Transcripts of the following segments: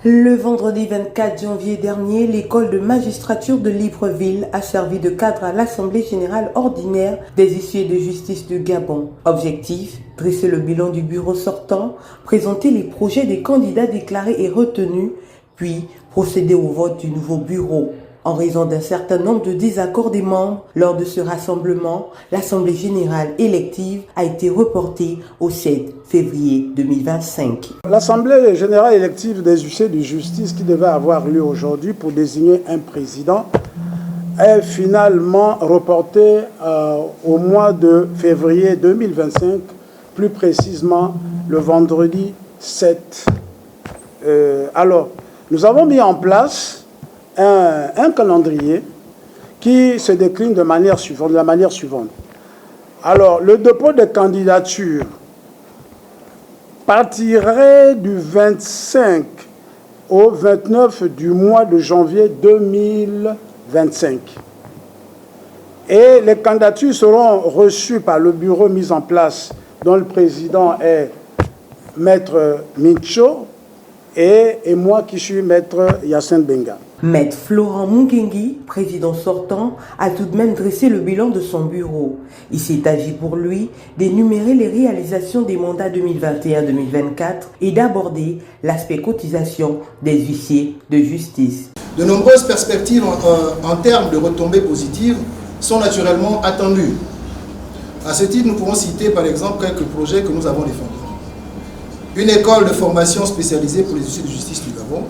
Le vendredi 24 janvier dernier, l'école de magistrature de Libreville a servi de cadre à l'Assemblée générale ordinaire des huissiers de justice du Gabon. Objectif, dresser le bilan du bureau sortant, présenter les projets des candidats déclarés et retenus, puis procéder au vote du nouveau bureau. En raison d'un certain nombre de désaccords des membres, lors de ce rassemblement, l'Assemblée générale élective a été reportée au 7 février 2025. L'Assemblée générale élective des huissiers de justice qui devait avoir lieu aujourd'hui pour désigner un président est finalement reportée au mois de février 2025, plus précisément le vendredi 7. Alors, nous avons mis en place un calendrier qui se décline de la manière suivante. Alors, le dépôt de candidature partirait du 25 au 29 du mois de janvier 2025. Et les candidatures seront reçues par le bureau mis en place, dont le président est Maître Mincho et moi qui suis Maître Yacine Benga. Maître Florent Mungengi, président sortant, a tout de même dressé le bilan de son bureau. Il s'est agi pour lui d'énumérer les réalisations des mandats 2021-2024 et d'aborder l'aspect cotisation des huissiers de justice. De nombreuses perspectives en termes de retombées positives sont naturellement attendues. À ce titre, nous pouvons citer par exemple quelques projets que nous avons défendus. Une école de formation spécialisée pour les huissiers de justice du Gabon,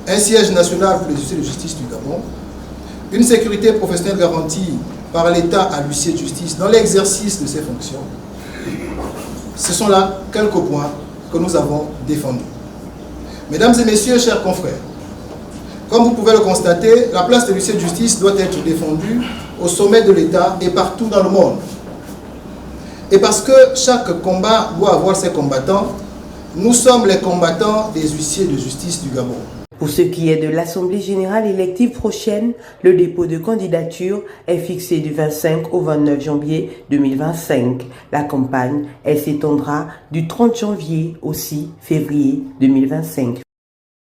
un siège national pour les huissiers de justice du Gabon, une sécurité professionnelle garantie par l'État à l'huissier de justice dans l'exercice de ses fonctions. Ce sont là quelques points que nous avons défendus. Mesdames et messieurs, chers confrères, comme vous pouvez le constater, la place de l'huissier de justice doit être défendue au sommet de l'État et partout dans le monde. Et parce que chaque combat doit avoir ses combattants, nous sommes les combattants des huissiers de justice du Gabon. Pour ce qui est de l'Assemblée générale élective prochaine, le dépôt de candidature est fixé du 25 au 29 janvier 2025. La campagne, elle s'étendra du 30 janvier au 6 février 2025.